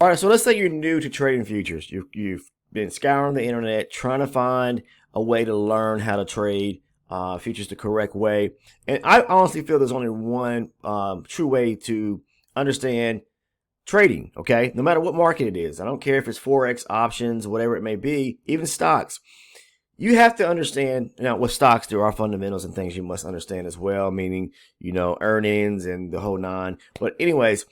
All right, so let's say you're new to trading futures. You've been scouring the internet trying to find a way to learn how to trade futures the correct way. And I honestly feel there's only one true way to understand trading, okay? No matter what market it is. I don't care if it's Forex, options, whatever it may be, even stocks. You have to understand, with stocks, there are fundamentals and things you must understand as well, meaning, earnings and the whole nine. But anyways,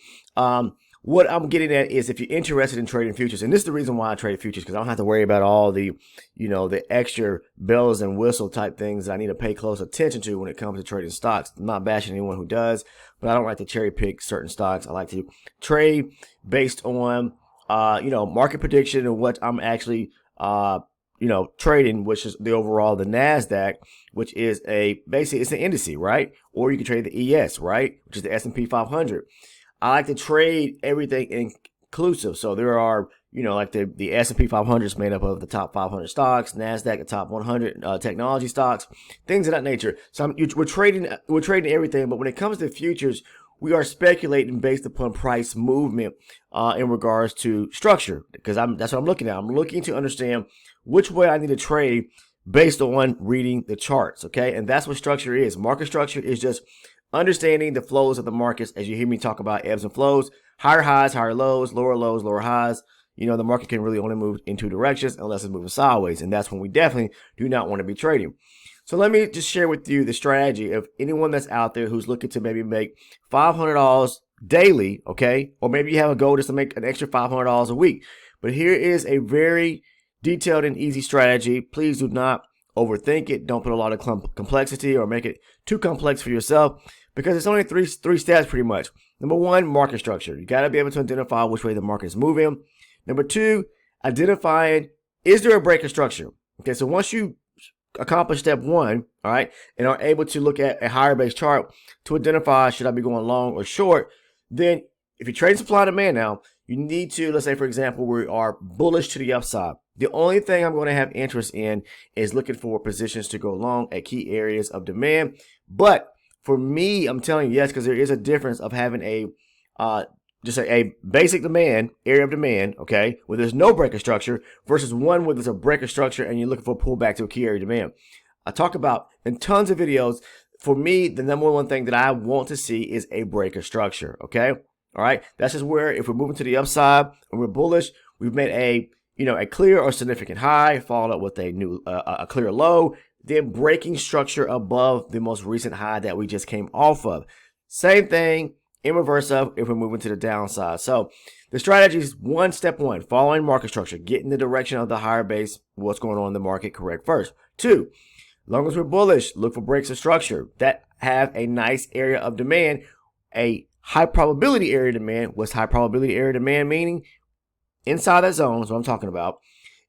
what I'm getting at is if you're interested in trading futures, and this is the reason why I trade futures, because I don't have to worry about all the, the extra bells and whistle type things that I need to pay close attention to when it comes to trading stocks. I'm not bashing anyone who does, but I don't like to cherry pick certain stocks. I like to trade based on, market prediction and what I'm actually, trading, which is the NASDAQ, which is basically it's an indice, right? Or you can trade the ES, right? Which is the S&P 500. I like to trade everything inclusive. So there are, like the S&P 500 is made up of the top 500 stocks, NASDAQ, the top 100 technology stocks, things of that nature. So we're trading everything. But when it comes to futures, we are speculating based upon price movement in regards to structure, because that's what I'm looking at. I'm looking to understand which way I need to trade based on reading the charts, okay? And that's what structure is. Market structure is just understanding the flows of the markets. As you hear me talk about ebbs and flows, higher highs, higher lows, lower highs. The market can really only move in two directions unless it's moving sideways, and that's when we definitely do not want to be trading. So let me just share with you the strategy of anyone that's out there who's looking to maybe make $500 daily, okay? Or maybe you have a goal just to make an extra $500 a week. But here is a very detailed and easy strategy. Please do not overthink it. Don't put a lot of complexity or make it too complex for yourself, because it's only three steps pretty much. Number one, market structure. You got to be able to identify which way the market is moving. Number two, identifying, is there a break of structure? Okay, so once you accomplish step one, all right, and are able to look at a higher base chart to identify, should I be going long or short, then if you're trading supply and demand now, you need to, let's say, for example, we are bullish to the upside. The only thing I'm going to have interest in is looking for positions to go long at key areas of demand. But for me, I'm telling you, yes, because there is a difference of having a basic demand, area of demand, okay, where there's no break of structure, versus one where there's a break of structure and you're looking for a pullback to a key area of demand. I talk about in tons of videos. For me, the number one thing that I want to see is a break of structure, okay? All right, that's just where if we're moving to the upside and we're bullish, we've made a clear or significant high, followed up with a clear low, then breaking structure above the most recent high that we just came off of. Same thing in reverse of if we're moving to the downside. So the strategy is step one, following market structure, getting the direction of the higher base, what's going on in the market correct first. Two, as long as we're bullish, look for breaks of structure that have a nice area of demand, a high probability area of demand. What's high probability area of demand meaning? Inside that zone is what I'm talking about,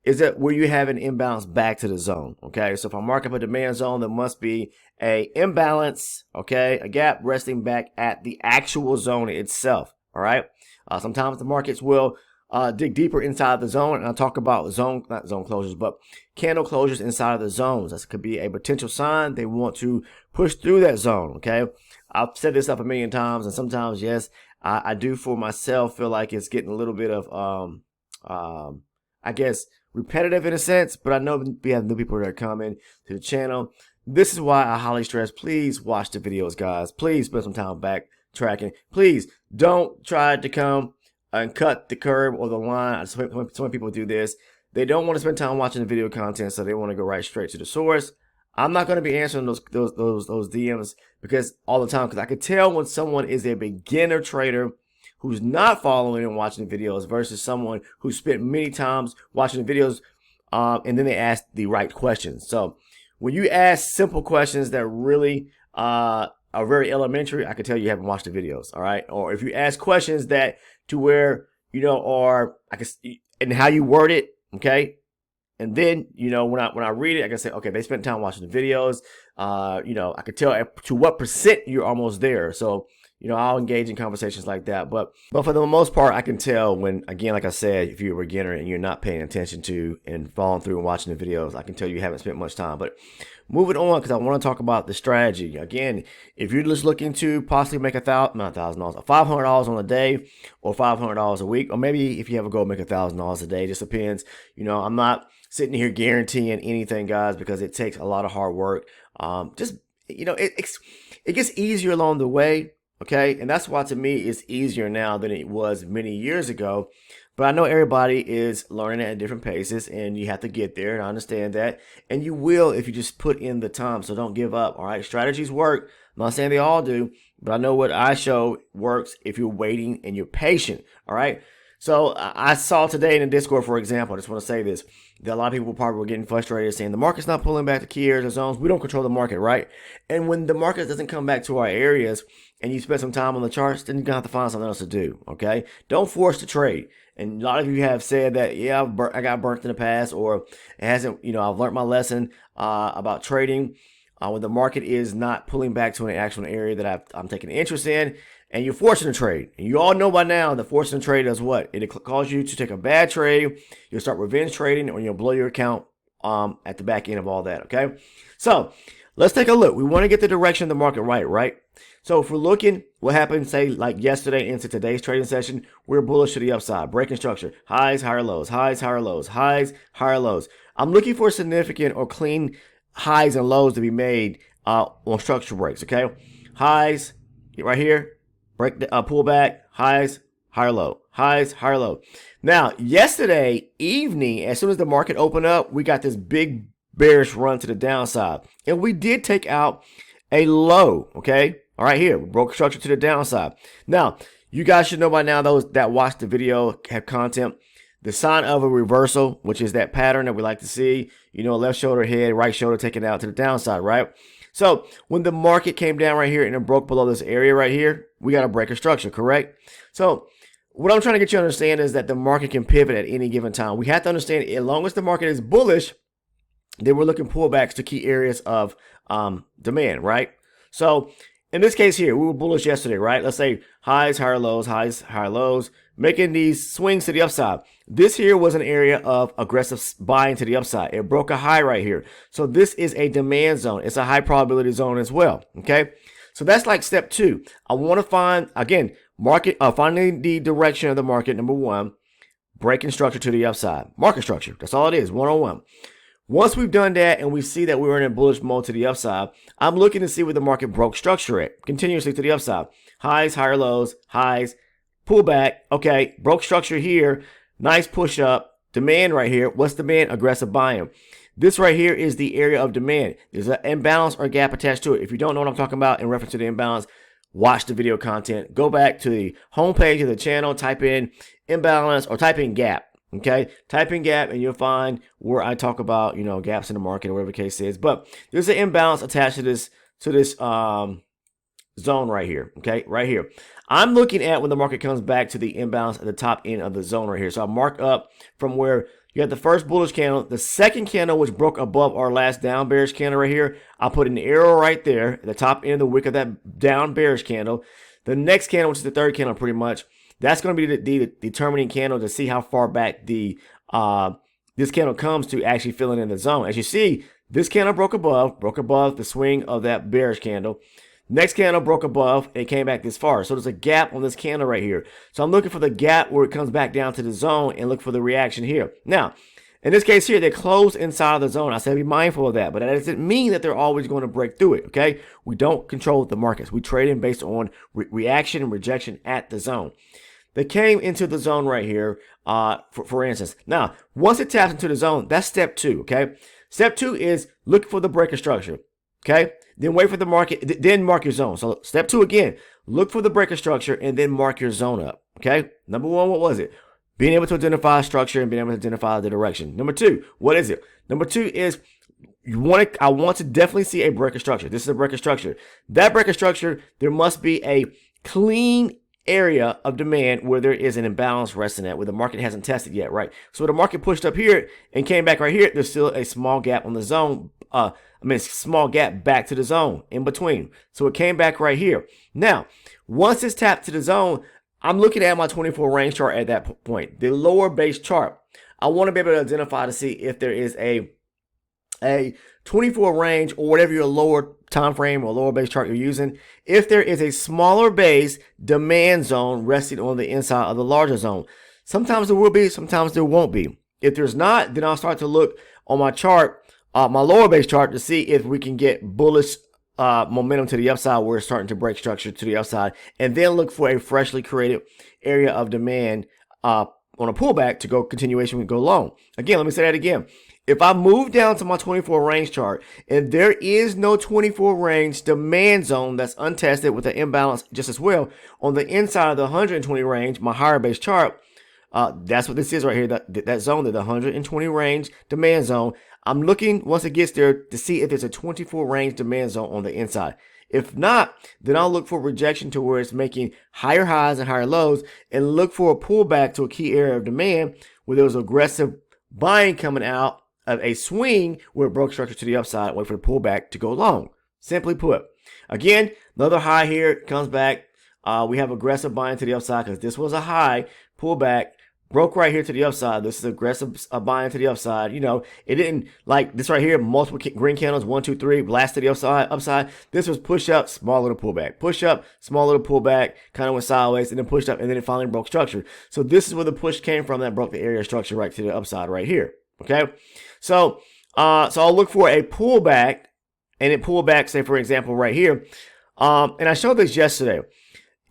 is that where you have an imbalance back to the zone, okay? So if I mark up a demand zone, there must be a imbalance, okay? A gap resting back at the actual zone itself, all right? Sometimes the markets will dig deeper inside the zone, and I'll talk about not zone closures, but candle closures inside of the zones. That could be a potential sign they want to push through that zone, okay? I've said this up a million times, and sometimes, yes, I do for myself feel like it's getting a little bit of, I guess, repetitive in a sense, but I know we have new people that are coming to the channel. This is why I highly stress, please watch the videos, guys. Please spend some time backtracking. Please don't try to come and cut the curb or the line. So many people do this. They don't want to spend time watching the video content, so they want to go right straight to the source. I'm not going to be answering those DMs because all the time, because I could tell when someone is a beginner trader who's not following and watching the videos versus someone who spent many times watching the videos and then they ask the right questions. So when you ask simple questions that really are very elementary, I can tell you haven't watched the videos, all right? Or if you ask questions that to where, are, I guess, and how you word it, okay? And then, when I read it, I can say, okay, they spent time watching the videos. I could tell to what percent you're almost there. So, I'll engage in conversations like that. But for the most part, I can tell when, again, like I said, if you're a beginner and you're not paying attention to and following through and watching the videos, I can tell you haven't spent much time. But moving on, because I want to talk about the strategy. Again, if you're just looking to possibly make $500 on a day or $500 a week, or maybe if you have a goal, make $1,000 a day, just depends. I'm not sitting here guaranteeing anything, guys, because it takes a lot of hard work. It gets easier along the way. Okay, and that's why to me it's easier now than it was many years ago. But I know everybody is learning at different paces, and you have to get there, and I understand that. And you will if you just put in the time, so don't give up, all right? Strategies work. I'm not saying they all do, but I know what I show works if you're waiting and you're patient, all right? So I saw today in the Discord, for example, I just want to say this, that a lot of people probably were getting frustrated saying the market's not pulling back the key areas or zones. We don't control the market, right? And when the market doesn't come back to our areas and you spend some time on the charts, then you're going to have to find something else to do, okay? Don't force the trade. And a lot of you have said that, yeah, I got burnt in the past, or it hasn't, I've learned my lesson about trading when the market is not pulling back to an actual area that I'm taking an interest in. And you're forcing a trade. And you all know by now that forcing a trade does what? It causes you to take a bad trade. You'll start revenge trading, or you'll blow your account at the back end of all that, okay? So let's take a look. We want to get the direction of the market right? So if we're looking, what happened, say, like yesterday into today's trading session, we're bullish to the upside. Breaking structure. Highs, higher lows. Highs, higher lows. Highs, higher lows. I'm looking for significant or clean highs and lows to be made on structure breaks, okay? Highs right here. Pull back, highs, higher low, highs, higher low. Now, yesterday evening, as soon as the market opened up, we got this big bearish run to the downside. And we did take out a low, okay? All right, here, we broke structure to the downside. Now, you guys should know by now, those that watch the video have content, the sign of a reversal, which is that pattern that we like to see, left shoulder head, right shoulder taken out to the downside, right? So when the market came down right here and it broke below this area right here, we got a breaker structure, correct? So what I'm trying to get you to understand is that the market can pivot at any given time. We have to understand, as long as the market is bullish, then we're looking pullbacks to key areas of demand, right? So in this case here, we were bullish yesterday, right? Let's say highs, higher lows, making these swings to the upside. This here was an area of aggressive buying to the upside. It broke a high right here. So this is a demand zone. It's a high probability zone as well, okay? So that's like step 2. I want to find, again, finding the direction of the market, number 1, breaking structure to the upside. Market structure, that's all it is, 101. Once we've done that and we see that we're in a bullish mode to the upside, I'm looking to see where the market broke structure at, continuously to the upside. Highs, higher lows, highs, pull back. Okay, broke structure here. Nice push up. Demand right here. What's demand? Aggressive buying. This right here is the area of demand. There's an imbalance or gap attached to it. If you don't know what I'm talking about in reference to the imbalance, watch the video content. Go back to the homepage of the channel, type in imbalance or type in gap. Okay, type in gap and you'll find where I talk about, gaps in the market or whatever the case is. But there's an imbalance attached to this zone right here. Okay, right here. I'm looking at when the market comes back to the imbalance at the top end of the zone right here. So I mark up from where you had the first bullish candle, the second candle which broke above our last down bearish candle right here. I put an arrow right there at the top end of the wick of that down bearish candle. The next candle, which is the third candle pretty much, that's going to be the determining candle to see how far back this candle comes to actually filling in the zone. As you see, this candle broke above the swing of that bearish candle. Next candle broke above, it came back this far. So there's a gap on this candle right here. So I'm looking for the gap where it comes back down to the zone and look for the reaction here. Now, in this case here, they closed inside of the zone. I said be mindful of that, but that doesn't mean that they're always going to break through it, okay? We don't control the markets. We trade in based on reaction and rejection at the zone. They came into the zone right here, for instance. Now, once it taps into the zone, that's step 2, okay? Step 2 is look for the breaker structure, okay? Then wait for the market, then mark your zone. So step 2 again, look for the breaker structure and then mark your zone up, okay? Number 1, what was it? Being able to identify structure and being able to identify the direction. Number 2, what is it? Number 2 is I want to definitely see a breaker structure. This is a breaker structure. That breaker structure, there must be a clean area of demand where there is an imbalance resting at, where the market hasn't tested yet, right? So the market pushed up here and came back right here. There's still a small gap on the zone small gap back to the zone in between. So it came back right here. Now, once it's tapped to the zone, I'm looking at my 24 range chart at that point, the lower base chart. I want to be able to identify to see if there is a 24 range or whatever your lower time frame or lower base chart you're using, if there is a smaller base demand zone resting on the inside of the larger zone. Sometimes there will be, sometimes there won't be. If there's not, then I'll start to look on my chart, my lower base chart, to see if we can get bullish momentum to the upside where it's starting to break structure to the upside, and then look for a freshly created area of demand on a pullback to go continuation, we go long. Again, let me say that again. If I move down to my 24 range chart and there is no 24 range demand zone that's untested with an imbalance just as well on the inside of the 120 range, my higher base chart, that's what this is right here, that zone, the 120 range demand zone. I'm looking once it gets there to see if there's a 24 range demand zone on the inside. If not, then I'll look for rejection to where it's making higher highs and higher lows, and look for a pullback to a key area of demand where there was aggressive buying coming out of a swing where it broke structure to the upside, wait for the pullback to go long. Simply put. Again, another high here, comes back. We have aggressive buying to the upside because this was a high, pullback, broke right here to the upside. This is aggressive buying to the upside. You know, it didn't like this right here, multiple green candles, 1, 2, 3, blast to the upside. This was push up, small little pullback, push up, small little pullback, kind of went sideways and then pushed up, and then it finally broke structure. So this is where the push came from that broke the area of structure right to the upside right here. Okay. So I'll look for a pullback, and it pulled back, say for example, right here. And I showed this yesterday.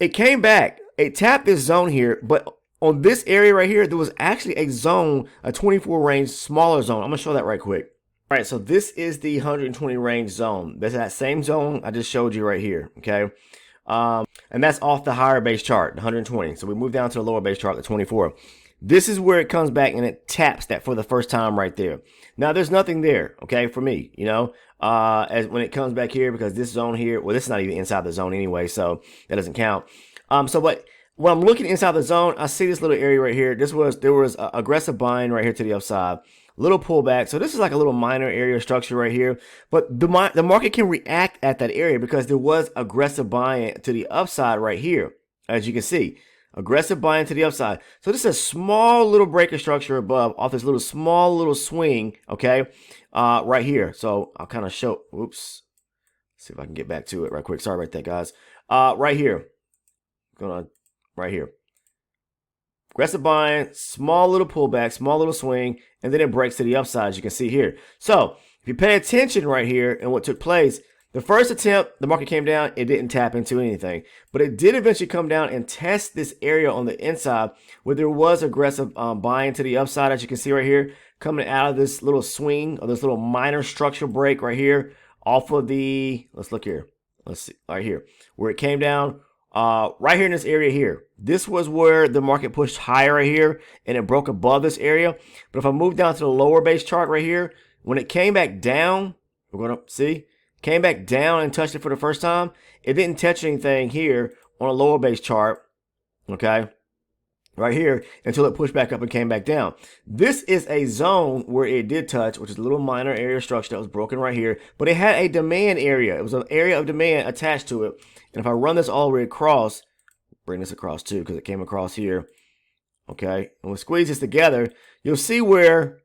It came back, it tapped this zone here, but on this area right here, there was actually a zone, a 24 range, smaller zone. I'm gonna show that right quick. All right, so this is the 120 range zone. That's that same zone I just showed you right here, okay? And that's off the higher base chart, the 120. So we move down to the lower base chart, the 24. This is where it comes back and it taps that for the first time right there. Now there's nothing there, okay, for me, you know, as when it comes back here, because this zone here, well, this is not even inside the zone anyway, so that doesn't count. But when I'm looking inside the zone, I see this little area right here. There was aggressive buying right here to the upside, little pullback. So this is like a little minor area of structure right here. But the market can react at that area because there was aggressive buying to the upside right here, as you can see. Aggressive buying to the upside. So this is a small little break of structure above off this small little swing, okay, right here. So I'll kind of show, oops, see if I can get back to it right quick. Sorry about that, guys. Right here, right here. Aggressive buying, small little pullback, small little swing, and then it breaks to the upside, as you can see here. So if you pay attention right here and what took place, the first attempt, the market came down, it didn't tap into anything, but it did eventually come down and test this area on the inside where there was aggressive buying to the upside, as you can see right here, coming out of this little swing or this little minor structural break right here off of the, let's look here, let's see, right here, where it came down, right here in this area here. This was where the market pushed higher right here and it broke above this area. But if I move down to the lower base chart right here, when it came back down, we're going to see, came back down and touched it for the first time. It didn't touch anything here on a lower base chart, okay, right here, until it pushed back up and came back down. This is a zone where it did touch, which is a little minor area of structure that was broken right here, but it had a demand area. It was an area of demand attached to it. And if I run this all the way across, bring this across too, because it came across here, okay, and we squeeze this together, you'll see where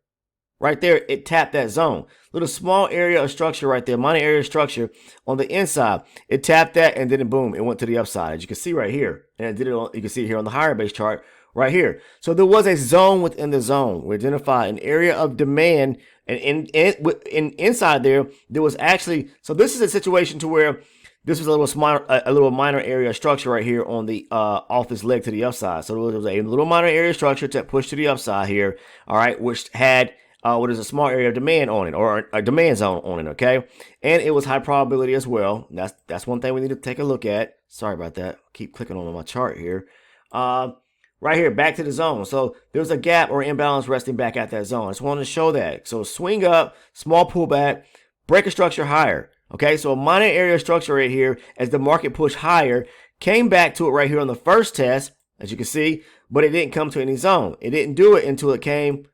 right there, it tapped that zone. Little small area of structure right there, minor area of structure on the inside. It tapped that and then boom, it went to the upside, as you can see right here. And it did it on, you can see here on the higher base chart right here. So there was a zone within the zone. We identified an area of demand, and inside there was actually, so this is a situation to where this was a little minor area of structure right here on the off this leg to the upside. So there was a little minor area of structure to push to the upside here, all right, which had what is a small area of demand on it, or a demand zone on it, okay? And it was high probability as well. That's one thing we need to take a look at. Sorry about that. Keep clicking on my chart here. Right here, back to the zone. So there's a gap or imbalance resting back at that zone. I just wanted to show that. So swing up, small pullback, break a structure higher. Okay, so a minor area of structure right here as the market pushed higher, came back to it right here on the first test, as you can see, but it didn't come to any zone. It didn't do it until it came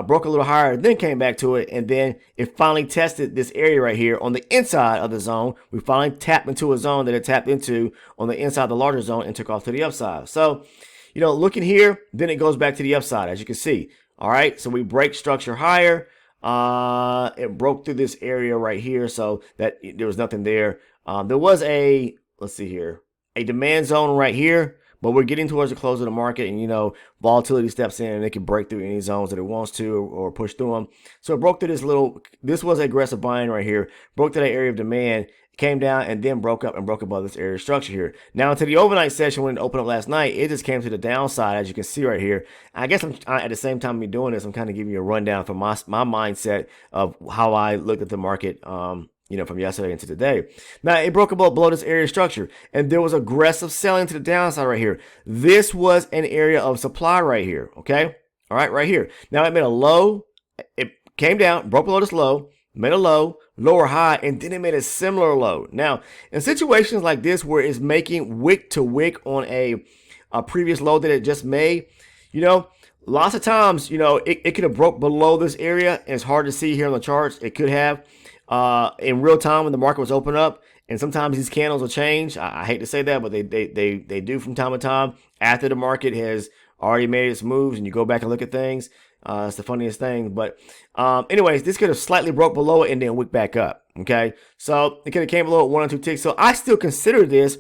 broke a little higher, then came back to it, and then it finally tested this area right here on the inside of the zone. We finally tapped into a zone that it tapped into on the inside of the larger zone and took off to the upside. So, you know, looking here, then it goes back to the upside, as you can see. All right, so we break structure higher. It broke through this area right here, so that there was nothing there. There was a, let's see here, a demand zone right here, but we're getting towards the close of the market, and you know, volatility steps in and it can break through any zones that it wants to, or push through them. So it broke through this was aggressive buying right here, broke to that area of demand, came down, and then broke up and broke above this area of structure here. Now into the overnight session, when it opened up last night, it just came to the downside, as you can see right here. I guess at the same time me doing this, I'm kind of giving you a rundown from my mindset of how I looked at the market, you know, from yesterday into today. Now it broke below this area of structure, and there was aggressive selling to the downside right here. This was an area of supply right here. Okay, all right, right here. Now it made a low, it came down, broke below this low, made a low, lower high, and then it made a similar low. Now, in situations like this where it's making wick to wick on a previous low that it just made, you know, lots of times, you know, it could have broke below this area, and it's hard to see here on the charts. It could have in real time when the market was open up, and sometimes these candles will change. I hate to say that, but they do from time to time after the market has already made its moves, and you go back and look at things. It's the funniest thing. But anyways, this could have slightly broke below it and then wicked back up. Okay, so it could have came below at 1 or 2 ticks. So I still consider this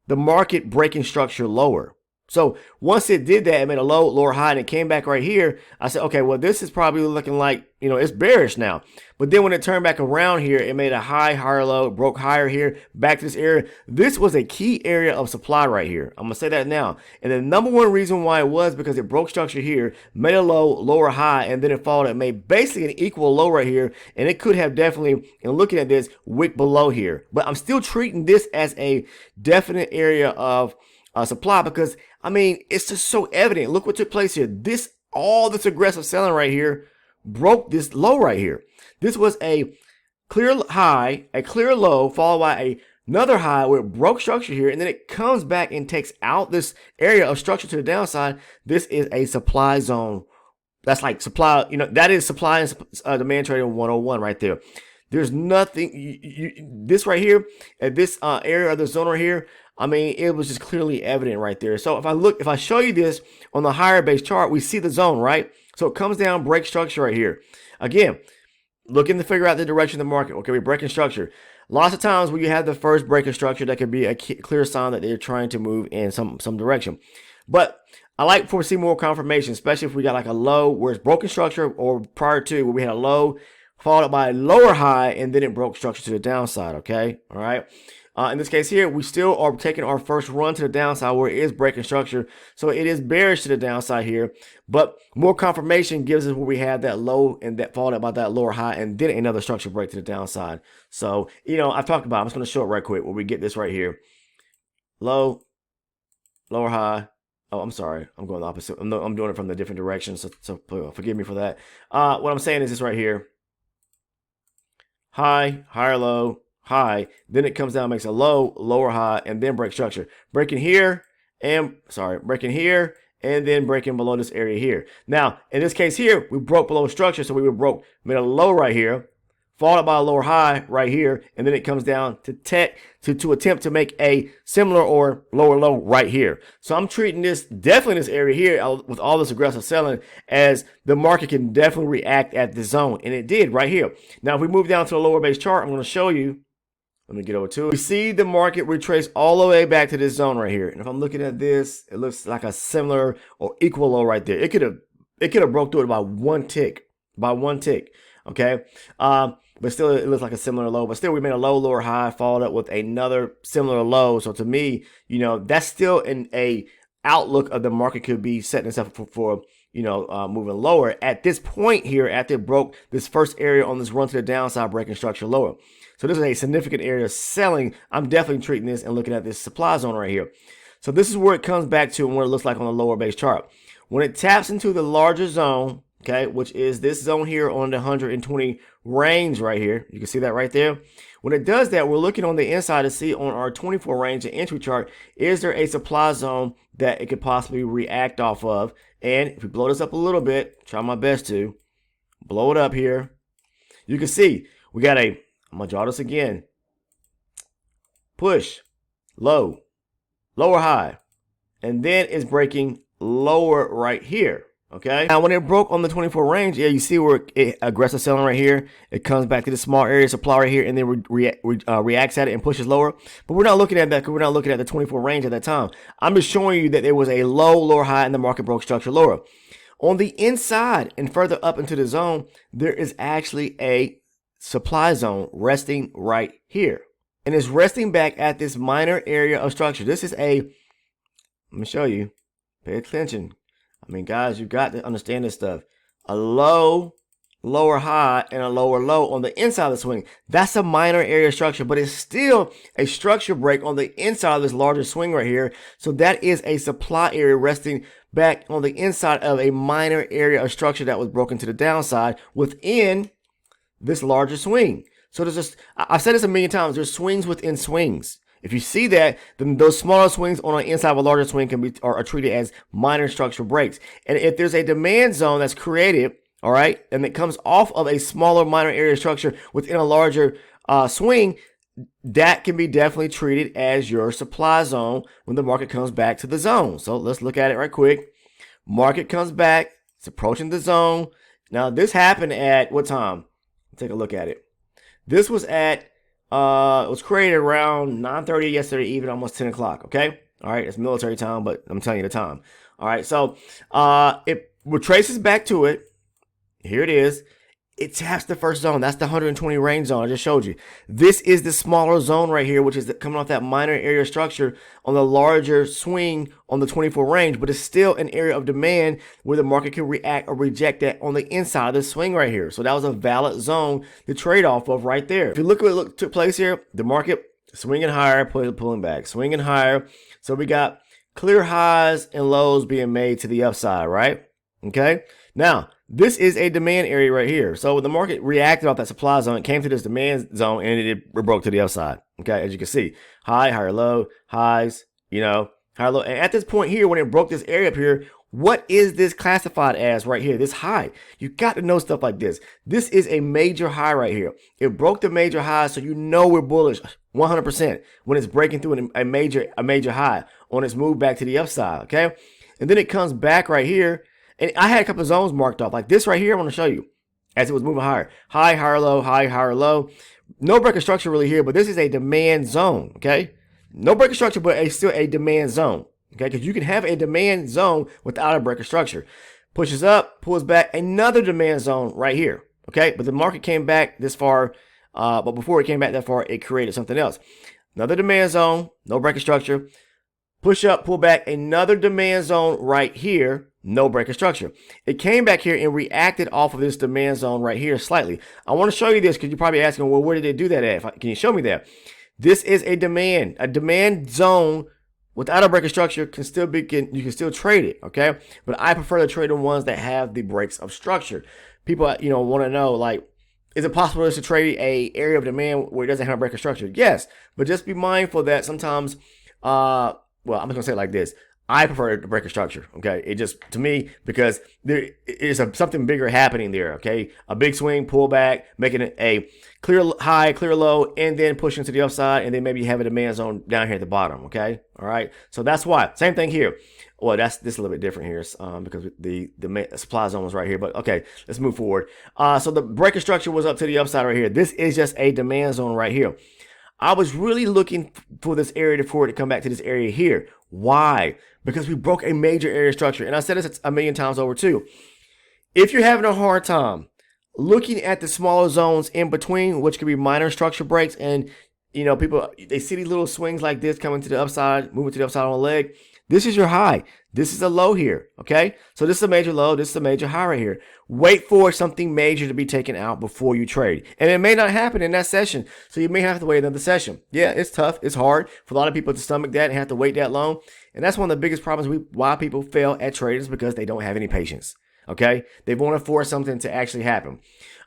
the market breaking structure lower. So once it did that, it made a low, lower high, and it came back right here. I said, okay, well, this is probably looking like, you know, it's bearish now. But then when it turned back around here, it made a high, higher low, broke higher here, back to this area. This was a key area of supply right here. I'm going to say that now. And the number one reason why it was because it broke structure here, made a low, lower high, and then it followed. It made basically an equal low right here. And it could have definitely, in looking at this, wick below here. But I'm still treating this as a definite area of supply, because I mean, it's just so evident. Look what took place here. All this aggressive selling right here broke this low right here. This was a clear high, a clear low, followed by another high where it broke structure here, and then it comes back and takes out this area of structure to the downside. This is a supply zone. That's like supply, you know, that is supply and demand trading 101 right there. There's nothing, this right here, at this area of the zone right here, I mean, it was just clearly evident right there. So if I show you this on the higher base chart, we see the zone, right? So it comes down, break structure right here. Again, looking to figure out the direction of the market. Okay, we're breaking structure. Lots of times when you have the first break of structure, that could be a clear sign that they're trying to move in some direction. But I like to foresee more confirmation, especially if we got like a low where it's broken structure, or prior to where we had a low followed up by a lower high, and then it broke structure to the downside. Okay, all right. In this case here, we still are taking our first run to the downside where it is breaking structure. So it is bearish to the downside here, but more confirmation gives us where we have that low and that followed up by that lower high, and then another structure break to the downside. So, you know, I've talked about, I'm just going to show it right quick where we get this right here. Low, lower high. Oh, I'm sorry. I'm going the opposite. I'm doing it from the different direction. So forgive me for that. What I'm saying is this right here. High, higher low, high, then it comes down, makes a low, lower high, and then break structure. Breaking here, and then breaking below this area here. Now, in this case here, we broke below structure, so made a low right here, followed by a lower high right here, and then it comes down to attempt to make a similar or lower low right here. So I'm treating this, definitely this area here, with all this aggressive selling, as the market can definitely react at the zone, and it did right here. Now, if we move down to the lower base chart, I'm going to show you. Let me get over to it. We see the market retrace all the way back to this zone right here. And if I'm looking at this, it looks like a similar or equal low right there. It could have broke through it by one tick. Okay. But still it looks like a similar low. But still we made a low, lower high, followed up with another similar low. So to me, you know, that's still a outlook of the market could be setting itself for moving lower. At this point here, after it broke this first area on this run to the downside, breaking structure lower. So this is a significant area of selling. I'm definitely treating this and looking at this supply zone right here. So this is where it comes back to and what it looks like on the lower base chart. When it taps into the larger zone, okay, which is this zone here on the 120 range right here. You can see that right there. When it does that, we're looking on the inside to see on our 24 range, the entry chart, is there a supply zone that it could possibly react off of? And if we blow this up a little bit, try my best to, blow it up here. You can see we got I'm gonna draw this again. Push, low, lower high, and then it's breaking lower right here. Okay. Now, when it broke on the 24 range, yeah, you see where it aggressive selling right here. It comes back to the small area supply right here, and then reacts at it and pushes lower. But we're not looking at that because we're not looking at the 24 range at that time. I'm just showing you that there was a low, lower high, and the market broke structure lower. On the inside and further up into the zone, there is actually a supply zone resting right here, and it's resting back at this minor area of structure. This is let me show you. Pay attention. I mean, guys, you've got to understand this stuff. A low, lower high, and a lower low on the inside of the swing. That's a minor area structure, but it's still a structure break on the inside of this larger swing right here. So that is a supply area resting back on the inside of a minor area of structure that was broken to the downside within this larger swing. So there's just, I've said this a million times, there's swings within swings. If you see that, then those smaller swings on the inside of a larger swing are treated as minor structural breaks. And if there's a demand zone that's created, all right, and it comes off of a smaller minor area structure within a larger swing, that can be definitely treated as your supply zone when the market comes back to the zone. So let's look at it right quick. Market comes back, it's approaching the zone. Now this happened at what time? Let's take a look at it. This was at it was created around 9:30 yesterday evening, almost 10 o'clock. Okay. All right. It's military time, but I'm telling you the time. All right. So it retraces back to it. Here it is. It taps the first zone. That's the 120 range zone I just showed you. This is the smaller zone right here, which is coming off that minor area structure on the larger swing on the 24 range, but it's still an area of demand where the market can react or reject that on the inside of the swing right here. So that was a valid zone to trade off of right there. If you look at what took place here, the market swinging higher, pulling back, swinging higher. So we got clear highs and lows being made to the upside, right? Okay. Now, this is a demand area right here. So when the market reacted off that supply zone, it came to this demand zone and it broke to the upside. Okay, as you can see, high, higher, low, highs, higher, low. And at this point here, when it broke this area up here, what is this classified as right here? This high. You got to know stuff like this. This is a major high right here. It broke the major high, so you know we're bullish 100% when it's breaking through a major high on its move back to the upside. Okay, and then it comes back right here. And I had a couple of zones marked off like this right here. I want to show you as it was moving higher. High, higher, low, high, higher, low. No break of structure really here, but this is a demand zone, okay? No break of structure, but it's still a demand zone, okay? Because you can have a demand zone without a break of structure. Pushes up, pulls back, another demand zone right here, okay? But the market came back this far, but before it came back that far, it created something else. Another demand zone, no break of structure. Push up, pull back, another demand zone right here. No break of structure. It came back here and reacted off of this demand zone right here slightly. I want to show you this because you're probably asking, well, where did it do that at? Can you show me that? This is a demand zone without a break of structure you can still trade it, okay? But I prefer to trade the ones that have the breaks of structure. People, want to know, like, is it possible to trade a area of demand where it doesn't have a break of structure? Yes, but just be mindful that sometimes, I'm just gonna say it like this. I prefer the break of structure, okay? It just, to me, because there is something bigger happening there, okay? A big swing, pull back, making it a clear high, clear low, and then pushing to the upside, and then maybe you have a demand zone down here at the bottom, okay? All right? So that's why. Same thing here. Well, this is a little bit different here because the supply zone was right here, but okay, let's move forward. So the break of structure was up to the upside right here. This is just a demand zone right here. I was really looking for this area for it to come back to this area here. Why? Because we broke a major area structure. And I said this a million times over too. If you're having a hard time looking at the smaller zones in between, which could be minor structure breaks, and people, they see these little swings like this coming to the upside, moving to the upside on a leg. This is your high. This is a low here, okay? So this is a major low. This is a major high right here. Wait for something major to be taken out before you trade. And it may not happen in that session, so you may have to wait another session. Yeah, it's tough. It's hard for a lot of people to stomach that and have to wait that long. And that's one of the biggest problems why people fail at trading is because they don't have any patience, okay? They want to force something to actually happen.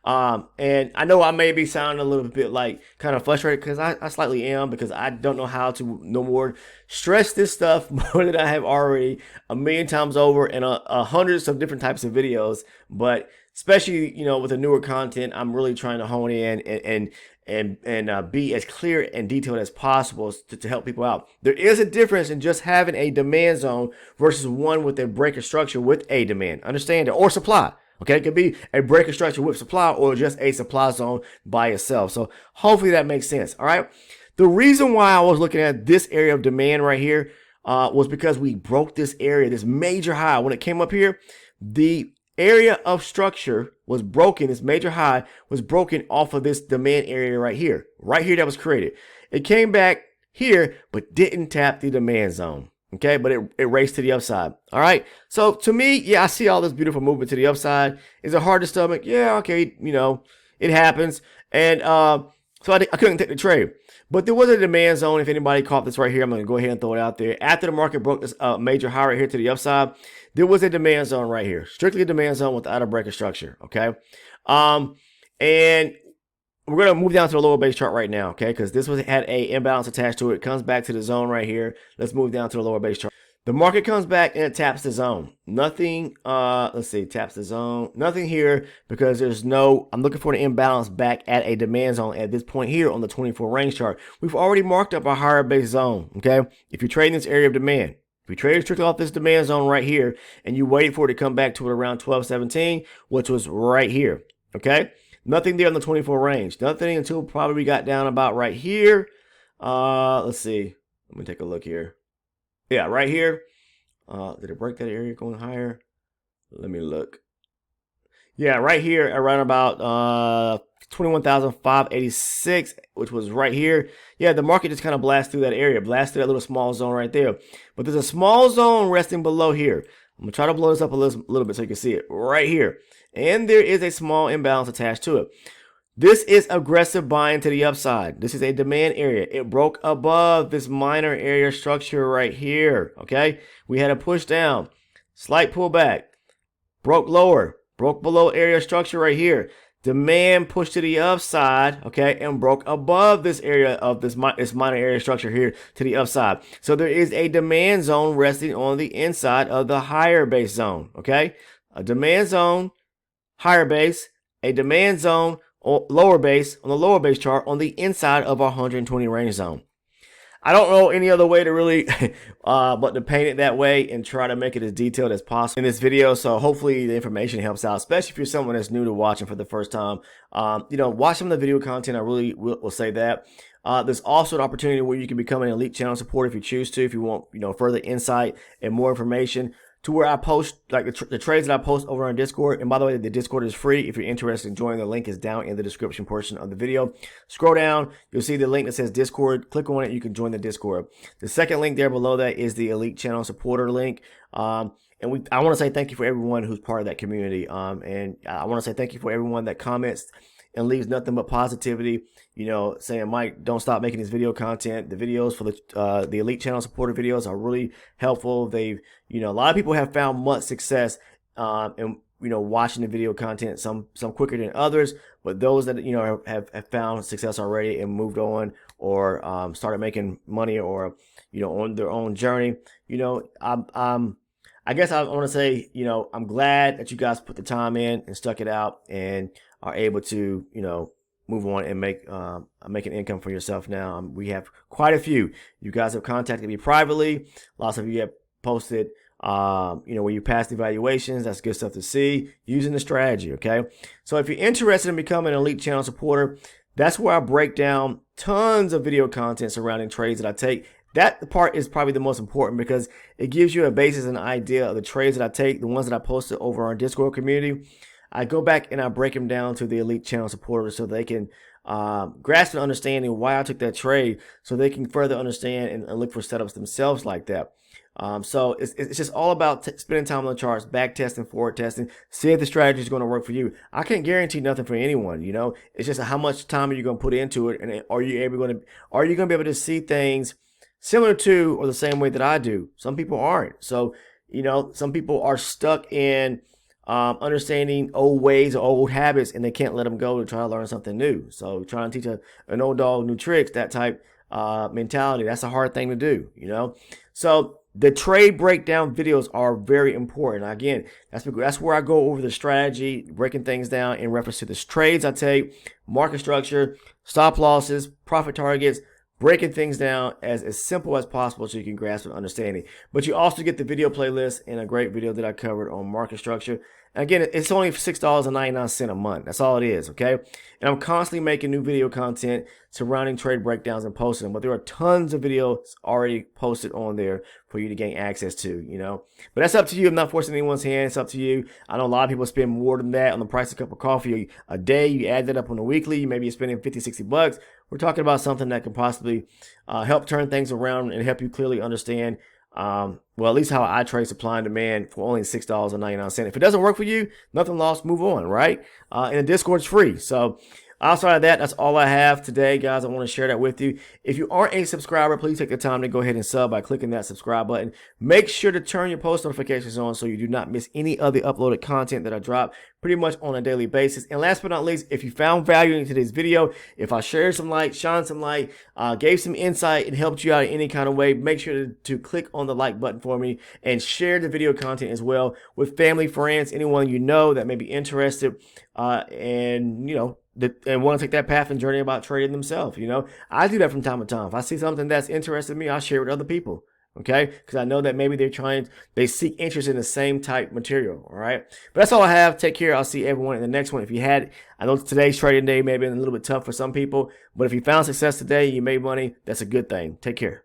And I know I may be sounding a little bit like kind of frustrated because I slightly am, because I don't know how to no more stress this stuff more than I have already a million times over in hundreds of different types of videos. But especially, with the newer content, I'm really trying to hone in and be as clear and detailed as possible to help people out. There is a difference in just having a demand zone versus one with a breaker structure with a demand. Understand that? Or supply. Okay, it could be a breaker structure with supply or just a supply zone by itself. So hopefully that makes sense. All right. The reason why I was looking at this area of demand right here was because we broke this area, this major high. When it came up here, the area of structure was broken. This major high was broken off of this demand area right here that was created. It came back here, but didn't tap the demand zone. Okay, but it raced to the upside. All right. So to me, yeah, I see all this beautiful movement to the upside. Is it hard to stomach? Yeah, okay, it happens. And so I couldn't take the trade. But there was a demand zone. If anybody caught this right here, I'm going to go ahead and throw it out there. After the market broke this major high right here to the upside, there was a demand zone right here. Strictly a demand zone without a breaker structure, okay? And we're going to move down to the lower base chart right now, okay? Because this had a imbalance attached to it. It comes back to the zone right here. Let's move down to the lower base chart. The market comes back and it taps the zone. Nothing, let's see, taps the zone. Nothing here because there's no, I'm looking for an imbalance back at a demand zone at this point here on the 24 range chart. We've already marked up a higher base zone, okay? If you're trading this area of demand, if you trade strictly off this demand zone right here and you wait for it to come back to it around 1217, which was right here, okay? Nothing there on the 24 range. Nothing until probably we got down about right here. Let's see. Let me take a look here. Yeah, right here. Did it break that area going higher? Let me look. Yeah, right here around about 21,586, which was right here. Yeah, the market just kind of blasted through that area, blasted through that little small zone right there. But there's a small zone resting below here. I'm going to try to blow this up a little bit so you can see it right here. And there is a small imbalance attached to it. This is aggressive buying to the upside. This is a demand area. It broke above this minor area structure right here, okay? We had a push down, slight pullback, broke lower, broke below area structure right here. Demand pushed to the upside, okay, and broke above this area of this minor area structure here to the upside. So there is a demand zone resting on the inside of the higher base zone, okay? A demand zone, higher base, a demand zone, lower base on the lower base chart on the inside of our 120 range zone. I don't know any other way to really but to paint it that way and try to make it as detailed as possible in this video. So hopefully the information helps out, especially if you're someone that's new to watching for the first time. Watch some of the video content. I really will say that. There's also an opportunity where you can become an elite channel supporter if you choose to, if you want further insight and more information, to where I post like the trades that I post over on Discord. And by the way, the Discord is free. If you're interested in joining, the link is down in the description portion of the video. Scroll down, you'll see the link that says Discord. Click on it, you can join the Discord. The second link there below that is the Elite Channel Supporter link. I want to say thank you for everyone who's part of that community. And I want to say thank you for everyone that comments and leaves nothing but positivity, saying, Mike, don't stop making this video content. The videos for the Elite Channel Supporter videos are really helpful. They've, a lot of people have found much success in, watching the video content, some quicker than others, but those that, have found success already and moved on or started making money or, on their own journey, I guess I want to say, I'm glad that you guys put the time in and stuck it out and are able to, move on and make an income for yourself now. We have quite a few. You guys have contacted me privately. Lots of you have posted, where you passed evaluations. That's good stuff to see using the strategy, okay? So if you're interested in becoming an Elite Channel Supporter, that's where I break down tons of video content surrounding trades that I take. That part is probably the most important because it gives you a basis and idea of the trades that I take, the ones that I posted over our Discord community. I go back and I break them down to the Elite Channel Supporters so they can grasp an understanding why I took that trade, so they can further understand and look for setups themselves like that. So it's just all about spending time on the charts, back testing, forward testing, see if the strategy is going to work for you. I can't guarantee nothing for anyone, It's just how much time are you going to put into it, and are you going to be able to see things similar to or the same way that I do? Some people aren't. So, some people are stuck in understanding old ways or old habits, and they can't let them go to try to learn something new. So trying to teach an old dog new tricks, that type mentality, that's a hard thing to do, So the trade breakdown videos are very important. Again, that's where I go over the strategy, breaking things down in reference to the trades I take, market structure, stop losses, profit targets, breaking things down as simple as possible so you can grasp an understanding. But you also get the video playlist and a great video that I covered on market structure. And again, it's only $6.99 a month. That's all it is, okay? And I'm constantly making new video content surrounding trade breakdowns and posting them. But there are tons of videos already posted on there for you to gain access to, you know? But that's up to you. I'm not forcing anyone's hand. It's up to you. I know a lot of people spend more than that on the price of a cup of coffee a day. You add that up on a weekly, maybe you're spending 50, 60 bucks. We're talking about something that can possibly help turn things around and help you clearly understand, well, at least how I trade supply and demand for only $6.99. If it doesn't work for you, nothing lost, move on, right? And the Discord's free. So outside of that, that's all I have today, guys. I want to share that with you. If you aren't a subscriber, please take the time to go ahead and sub by clicking that subscribe button. Make sure to turn your post notifications on so you do not miss any of the uploaded content that I drop pretty much on a daily basis. And last but not least, if you found value in today's video, if I shared some light, shone some light, gave some insight, and helped you out in any kind of way, make sure to click on the like button for me and share the video content as well with family, friends, anyone you know that may be interested and, you know, and want to take that path and journey about trading themselves. You know, I do that from time to time. If I see something that's interested in me, I'll share it with other people. Okay, because I know that maybe they seek interest in the same type material. All right, but that's all I have. Take care. I'll see everyone in the next one. If you had, I know today's trading day may have been a little bit tough for some people, but if you found success today, you made money, that's a good thing. Take care.